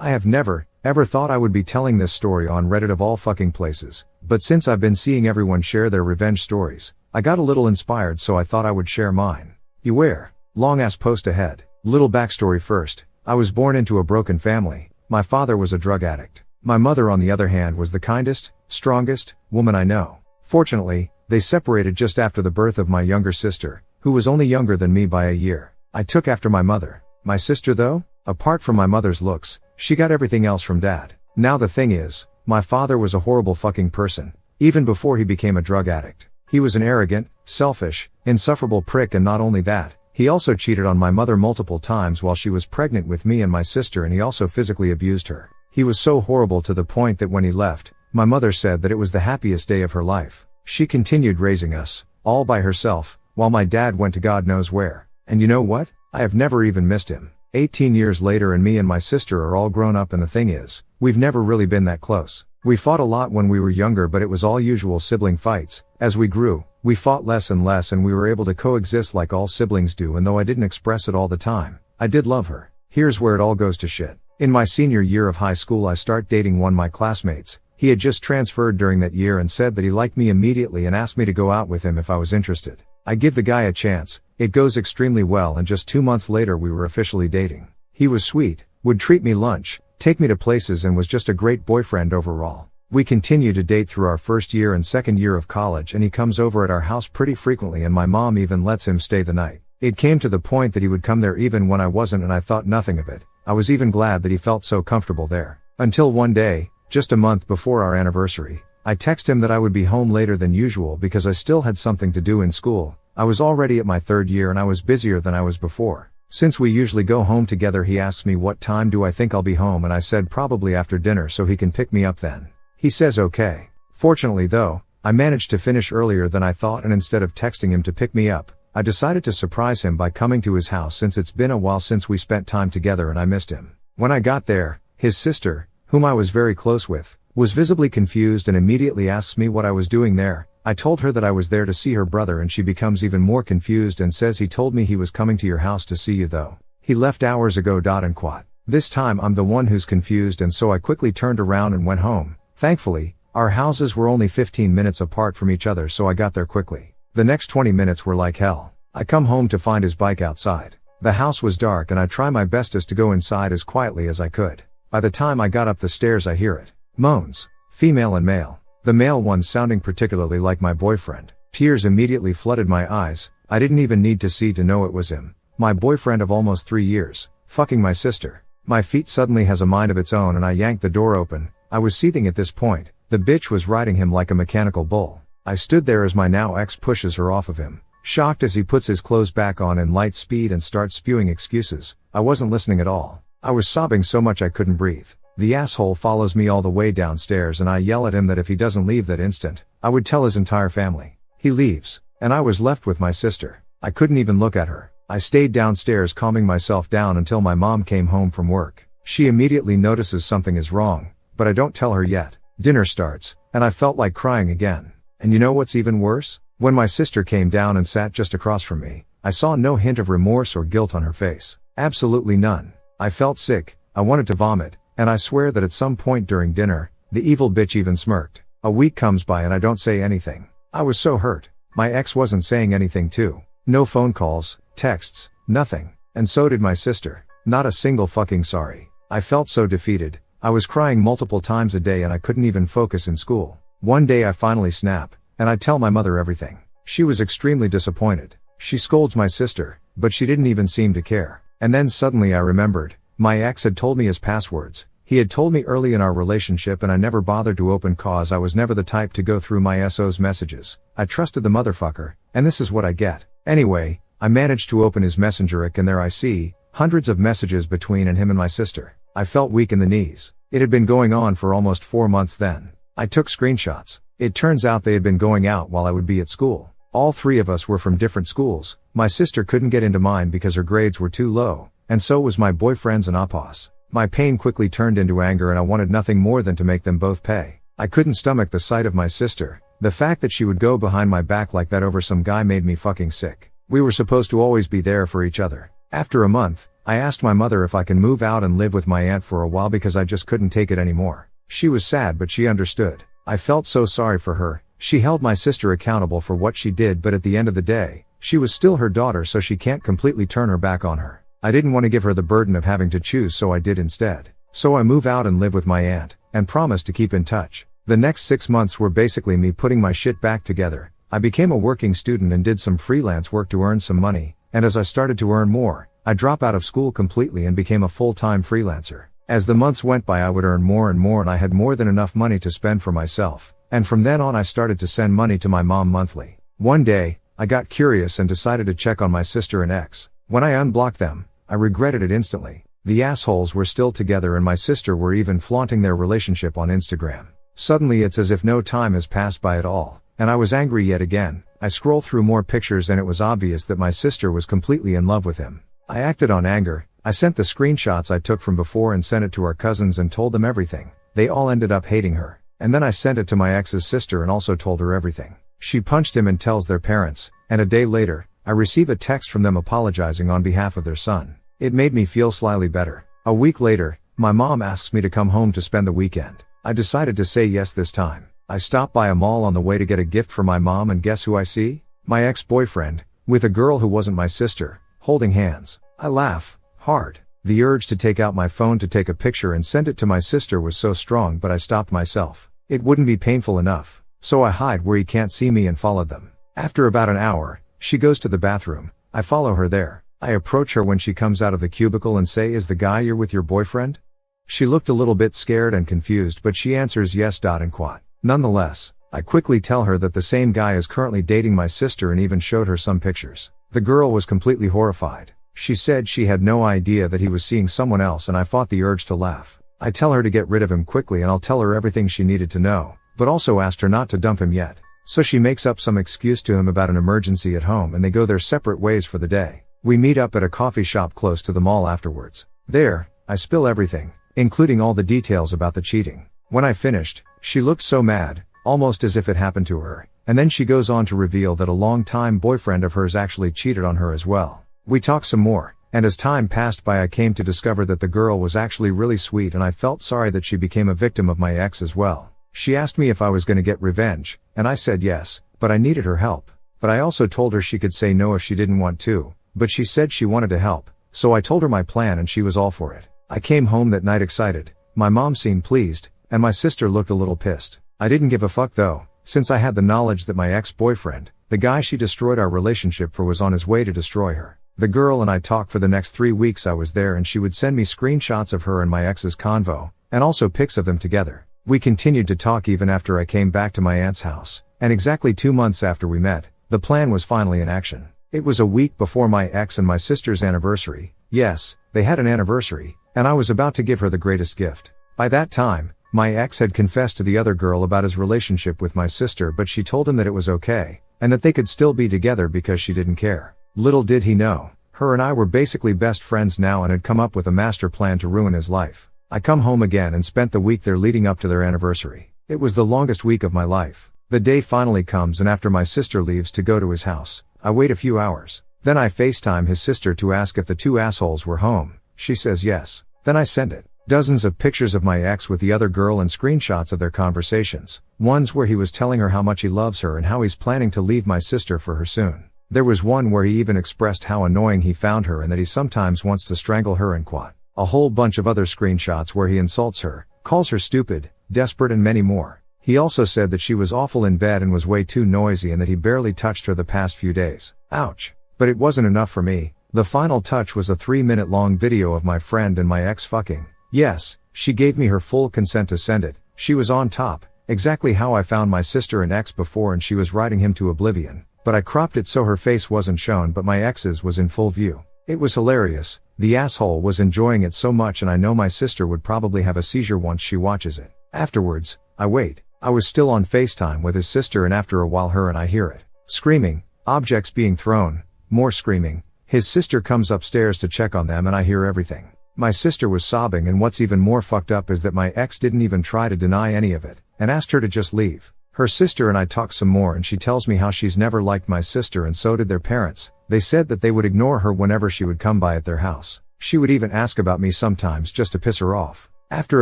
I have never, ever thought I would be telling this story on Reddit of all fucking places, but since I've been seeing everyone share their revenge stories, I got a little inspired so I thought I would share mine. Beware. Long ass post ahead. Little backstory first. I was born into a broken family. My father was a drug addict. My mother on the other hand was the kindest, strongest woman I know. Fortunately, they separated just after the birth of my younger sister, who was only younger than me by a year. I took after my mother. My sister though? Apart from my mother's looks, she got everything else from dad. Now the thing is, my father was a horrible fucking person, even before he became a drug addict. He was an arrogant, selfish, insufferable prick, and not only that, he also cheated on my mother multiple times while she was pregnant with me and my sister, and he also physically abused her. He was so horrible to the point that when he left, my mother said that it was the happiest day of her life. She continued raising us, all by herself, while my dad went to God knows where. And you know what? I have never even missed him. 18 years later and me and my sister are all grown up, and the thing is, we've never really been that close. We fought a lot when we were younger, but it was all usual sibling fights. As we grew, we fought less and less, and we were able to coexist like all siblings do, and though I didn't express it all the time, I did love her. Here's where it all goes to shit. In my senior year of high school I start dating one of my classmates. He had just transferred during that year and said that he liked me immediately and asked me to go out with him if I was interested. I give the guy a chance, it goes extremely well, and just 2 months later we were officially dating. He was sweet, would treat me lunch, take me to places, and was just a great boyfriend overall. We continue to date through our first year and second year of college, and he comes over at our house pretty frequently, and my mom even lets him stay the night. It came to the point that he would come there even when I wasn't, and I thought nothing of it. I was even glad that he felt so comfortable there. Until one day, just a month before our anniversary, I texted him that I would be home later than usual because I still had something to do in school. I was already at my third year and I was busier than I was before. Since we usually go home together, he asks me what time do I think I'll be home, and I said probably after dinner so he can pick me up then. He says okay. Fortunately though, I managed to finish earlier than I thought, and instead of texting him to pick me up, I decided to surprise him by coming to his house since it's been a while since we spent time together and I missed him. When I got there, his sister, whom I was very close with, was visibly confused and immediately asks me what I was doing there. I told her that I was there to see her brother, and she becomes even more confused and says he told me he was coming to your house to see you though. He left hours ago. And quat. This time I'm the one who's confused, and so I quickly turned around and went home. Thankfully, our houses were only 15 minutes apart from each other, so I got there quickly. The next 20 minutes were like hell. I come home to find his bike outside. The house was dark and I try my bestest to go inside as quietly as I could. By the time I got up the stairs I hear it. Moans. Female and male. The male one sounding particularly like my boyfriend. Tears immediately flooded my eyes. I didn't even need to see to know it was him. My boyfriend of almost 3 years. Fucking my sister. My feet suddenly has a mind of its own and I yanked the door open. I was seething at this point. The bitch was riding him like a mechanical bull. I stood there as my now ex pushes her off of him. Shocked as he puts his clothes back on in light speed and starts spewing excuses. I wasn't listening at all. I was sobbing so much I couldn't breathe. The asshole follows me all the way downstairs and I yell at him that if he doesn't leave that instant, I would tell his entire family. He leaves, and I was left with my sister. I couldn't even look at her. I stayed downstairs calming myself down until my mom came home from work. She immediately notices something is wrong, but I don't tell her yet. Dinner starts, and I felt like crying again. And you know what's even worse? When my sister came down and sat just across from me, I saw no hint of remorse or guilt on her face. Absolutely none. I felt sick, I wanted to vomit, and I swear that at some point during dinner, the evil bitch even smirked. A week comes by and I don't say anything. I was so hurt. My ex wasn't saying anything too. No phone calls, texts, nothing. And so did my sister. Not a single fucking sorry. I felt so defeated. I was crying multiple times a day and I couldn't even focus in school. One day I finally snap, and I tell my mother everything. She was extremely disappointed. She scolds my sister, but she didn't even seem to care. And then suddenly I remembered. My ex had told me his passwords. He had told me early in our relationship and I never bothered to open cause I was never the type to go through my SO's messages. I trusted the motherfucker, and this is what I get. Anyway, I managed to open his messenger and there I see hundreds of messages between him and my sister. I felt weak in the knees. It had been going on for almost 4 months then. I took screenshots. It turns out they had been going out while I would be at school. All 3 of us were from different schools. My sister couldn't get into mine because her grades were too low, and so was my boyfriend's and Appa's. My pain quickly turned into anger and I wanted nothing more than to make them both pay. I couldn't stomach the sight of my sister. The fact that she would go behind my back like that over some guy made me fucking sick. We were supposed to always be there for each other. After a month, I asked my mother if I can move out and live with my aunt for a while because I just couldn't take it anymore. She was sad but she understood. I felt so sorry for her. She held my sister accountable for what she did, but at the end of the day, she was still her daughter, so she can't completely turn her back on her. I didn't want to give her the burden of having to choose, so I did instead. So I move out and live with my aunt, and promise to keep in touch. The next 6 months were basically me putting my shit back together. I became a working student and did some freelance work to earn some money, and as I started to earn more, I dropped out of school completely and became a full-time freelancer. As the months went by, I would earn more and more, and I had more than enough money to spend for myself. And from then on I started to send money to my mom monthly. One day, I got curious and decided to check on my sister and ex. When I unblocked them, I regretted it instantly. The assholes were still together and my sister were even flaunting their relationship on Instagram. Suddenly it's as if no time has passed by at all, and I was angry yet again. I scrolled through more pictures and it was obvious that my sister was completely in love with him. I acted on anger. I sent the screenshots I took from before and sent it to our cousins and told them everything. They all ended up hating her. And then I sent it to my ex's sister and also told her everything. She punched him and tells their parents, and a day later, I receive a text from them apologizing on behalf of their son. It made me feel slightly better. A week later, my mom asks me to come home to spend the weekend. I decided to say yes this time. I stopped by a mall on the way to get a gift for my mom, and guess who I see? My ex-boyfriend, with a girl who wasn't my sister, holding hands. I laugh hard. The urge to take out my phone to take a picture and send it to my sister was so strong, but I stopped myself. It wouldn't be painful enough, so I hide where he can't see me and followed them. After about an hour, she goes to the bathroom. I follow her there. I approach her when she comes out of the cubicle and say, "Is the guy you're with your boyfriend?" She looked a little bit scared and confused, but she answers yes. And quote. Nonetheless, I quickly tell her that the same guy is currently dating my sister and even showed her some pictures. The girl was completely horrified. She said she had no idea that he was seeing someone else, and I fought the urge to laugh. I tell her to get rid of him quickly and I'll tell her everything she needed to know, but also asked her not to dump him yet. So she makes up some excuse to him about an emergency at home and they go their separate ways for the day. We meet up at a coffee shop close to the mall afterwards. There, I spill everything, including all the details about the cheating. When I finished, she looked so mad, almost as if it happened to her, and then she goes on to reveal that a long-time boyfriend of hers actually cheated on her as well. We talked some more, and as time passed by I came to discover that the girl was actually really sweet, and I felt sorry that she became a victim of my ex as well. She asked me if I was going to get revenge, and I said yes, but I needed her help. But I also told her she could say no if she didn't want to, but she said she wanted to help, so I told her my plan and she was all for it. I came home that night excited. My mom seemed pleased, and my sister looked a little pissed. I didn't give a fuck though, since I had the knowledge that my ex-boyfriend, the guy she destroyed our relationship for, was on his way to destroy her. The girl and I talked for the next 3 weeks I was there, and she would send me screenshots of her and my ex's convo, and also pics of them together. We continued to talk even after I came back to my aunt's house, and exactly 2 months after we met, the plan was finally in action. It was a week before my ex and my sister's anniversary. Yes, they had an anniversary, and I was about to give her the greatest gift. By that time, my ex had confessed to the other girl about his relationship with my sister, but she told him that it was okay, and that they could still be together because she didn't care. Little did he know, her and I were basically best friends now and had come up with a master plan to ruin his life. I come home again and spent the week there leading up to their anniversary. It was the longest week of my life. The day finally comes, and after my sister leaves to go to his house, I wait a few hours. Then I FaceTime his sister to ask if the two assholes were home. She says yes. Then I send it. Dozens of pictures of my ex with the other girl and screenshots of their conversations. Ones where he was telling her how much he loves her and how he's planning to leave my sister for her soon. There was one where he even expressed how annoying he found her and that he sometimes wants to strangle her and quote. A whole bunch of other screenshots where he insults her, calls her stupid, desperate, and many more. He also said that she was awful in bed and was way too noisy and that he barely touched her the past few days. Ouch. But it wasn't enough for me. The final touch was a 3-minute long video of my friend and my ex fucking. Yes, she gave me her full consent to send it. She was on top, exactly how I found my sister and ex before, and she was riding him to oblivion. But I cropped it so her face wasn't shown but my ex's was in full view. It was hilarious. The asshole was enjoying it so much, and I know my sister would probably have a seizure once she watches it. Afterwards, I wait. I was still on FaceTime with his sister, and after a while her and I hear it. Screaming, objects being thrown, more screaming. His sister comes upstairs to check on them and I hear everything. My sister was sobbing, and what's even more fucked up is that my ex didn't even try to deny any of it, and asked her to just leave. Her sister and I talk some more, and she tells me how she's never liked my sister, and so did their parents. They said that they would ignore her whenever she would come by at their house. She would even ask about me sometimes just to piss her off. After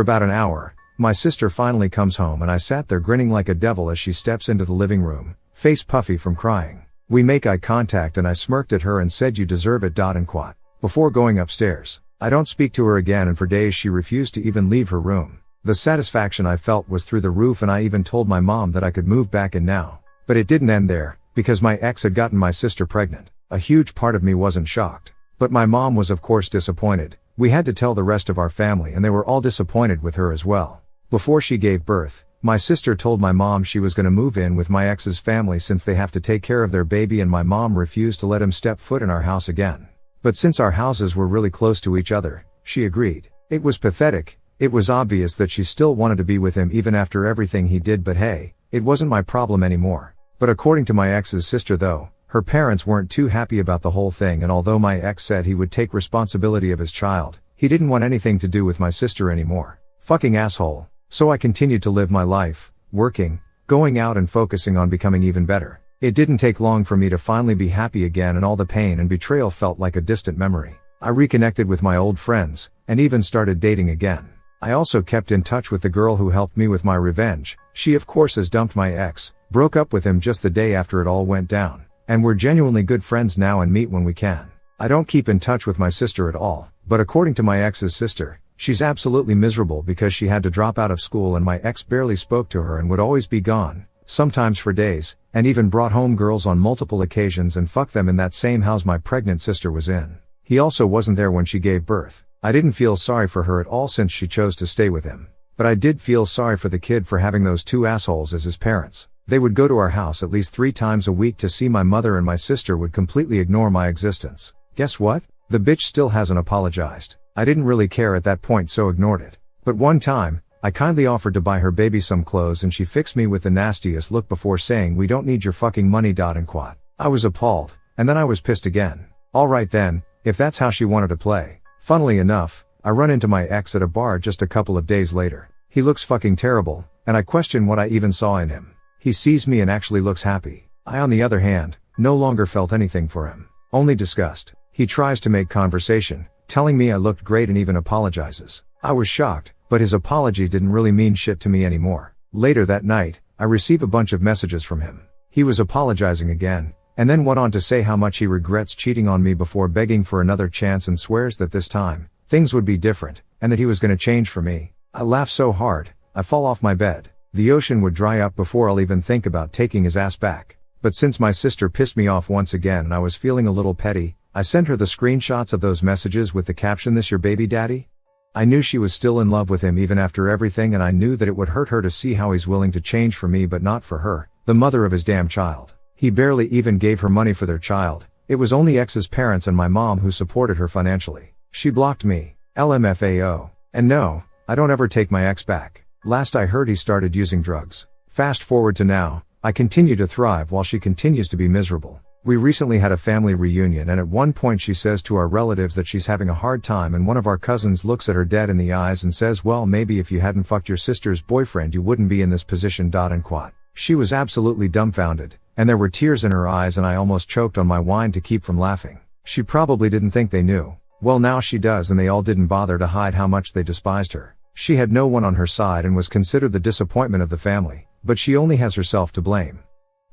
about an hour, my sister finally comes home and I sat there grinning like a devil as she steps into the living room, face puffy from crying. We make eye contact and I smirked at her and said you deserve it. And quat. Before going upstairs. I don't speak to her again and for days she refused to even leave her room. The satisfaction I felt was through the roof and I even told my mom that I could move back in now. But it didn't end there, because my ex had gotten my sister pregnant. A huge part of me wasn't shocked. But my mom was of course disappointed. We had to tell the rest of our family and they were all disappointed with her as well. Before she gave birth, my sister told my mom she was gonna move in with my ex's family since they have to take care of their baby and my mom refused to let him step foot in our house again. But since our houses were really close to each other, she agreed. It was pathetic. It was obvious that she still wanted to be with him even after everything he did, but hey, it wasn't my problem anymore. But according to my ex's sister though, her parents weren't too happy about the whole thing, and although my ex said he would take responsibility of his child, he didn't want anything to do with my sister anymore. Fucking asshole. So I continued to live my life, working, going out and focusing on becoming even better. It didn't take long for me to finally be happy again and all the pain and betrayal felt like a distant memory. I reconnected with my old friends, and even started dating again. I also kept in touch with the girl who helped me with my revenge. She of course has dumped my ex, broke up with him just the day after it all went down. And we're genuinely good friends now and meet when we can. I don't keep in touch with my sister at all, but according to my ex's sister, she's absolutely miserable because she had to drop out of school and my ex barely spoke to her and would always be gone, sometimes for days, and even brought home girls on multiple occasions and fucked them in that same house my pregnant sister was in. He also wasn't there when she gave birth. I didn't feel sorry for her at all since she chose to stay with him. But I did feel sorry for the kid for having those two assholes as his parents. They would go to our house at least 3 times a week to see my mother and my sister would completely ignore my existence. Guess what? The bitch still hasn't apologized. I didn't really care at that point so ignored it. But one time, I kindly offered to buy her baby some clothes and she fixed me with the nastiest look before saying we don't need your fucking money. And quat. I was appalled, and then I was pissed again. Alright then, if that's how she wanted to play. Funnily enough, I run into my ex at a bar just a couple of days later. He looks fucking terrible, and I question what I even saw in him. He sees me and actually looks happy. I on the other hand, no longer felt anything for him. Only disgust. He tries to make conversation, telling me I looked great and even apologizes. I was shocked, but his apology didn't really mean shit to me anymore. Later that night, I receive a bunch of messages from him. He was apologizing again, and then went on to say how much he regrets cheating on me before begging for another chance and swears that this time, things would be different, and that he was gonna change for me. I laugh so hard, I fall off my bed. The ocean would dry up before I'll even think about taking his ass back. But since my sister pissed me off once again and I was feeling a little petty, I sent her the screenshots of those messages with the caption, "This your baby daddy?" I knew she was still in love with him even after everything, and I knew that it would hurt her to see how he's willing to change for me but not for her, the mother of his damn child. He barely even gave her money for their child. It was only ex's parents and my mom who supported her financially. She blocked me. LMFAO. And no, I don't ever take my ex back. Last I heard he started using drugs. Fast forward to now, I continue to thrive while she continues to be miserable. We recently had a family reunion and at one point she says to our relatives that she's having a hard time, and one of our cousins looks at her dead in the eyes and says, "Well, maybe if you hadn't fucked your sister's boyfriend you wouldn't be in this position." And quat. She was absolutely dumbfounded, and there were tears in her eyes and I almost choked on my wine to keep from laughing. She probably didn't think they knew. Well, now she does, and they all didn't bother to hide how much they despised her. She had no one on her side and was considered the disappointment of the family, but she only has herself to blame.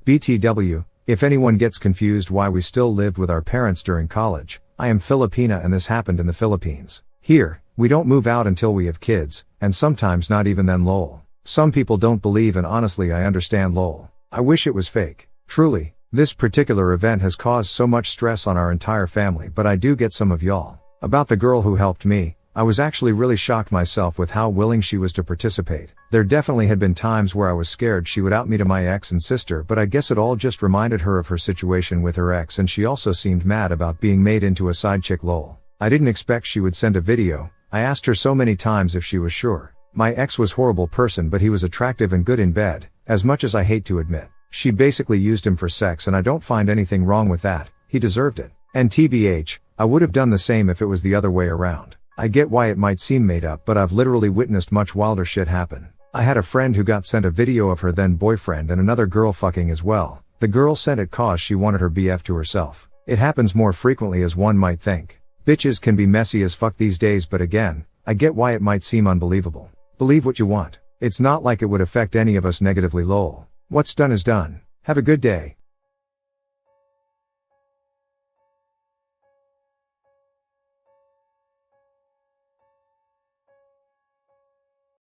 BTW, if anyone gets confused why we still lived with our parents during college, I am Filipina and this happened in the Philippines. Here, we don't move out until we have kids, and sometimes not even then lol. Some people don't believe, and honestly I understand lol. I wish it was fake. Truly, this particular event has caused so much stress on our entire family, but I do get some of y'all. About the girl who helped me, I was actually really shocked myself with how willing she was to participate. There definitely had been times where I was scared she would out me to my ex and sister, but I guess it all just reminded her of her situation with her ex, and she also seemed mad about being made into a side chick lol. I didn't expect she would send a video. I asked her so many times if she was sure. My ex was horrible person, but he was attractive and good in bed, as much as I hate to admit. She basically used him for sex, and I don't find anything wrong with that. He deserved it. And TBH, I would have done the same if it was the other way around. I get why it might seem made up, but I've literally witnessed much wilder shit happen. I had a friend who got sent a video of her then boyfriend and another girl fucking as well. The girl sent it cause she wanted her BF to herself. It happens more frequently as one might think. Bitches can be messy as fuck these days, but again, I get why it might seem unbelievable. Believe what you want. It's not like it would affect any of us negatively lol. What's done is done. Have a good day.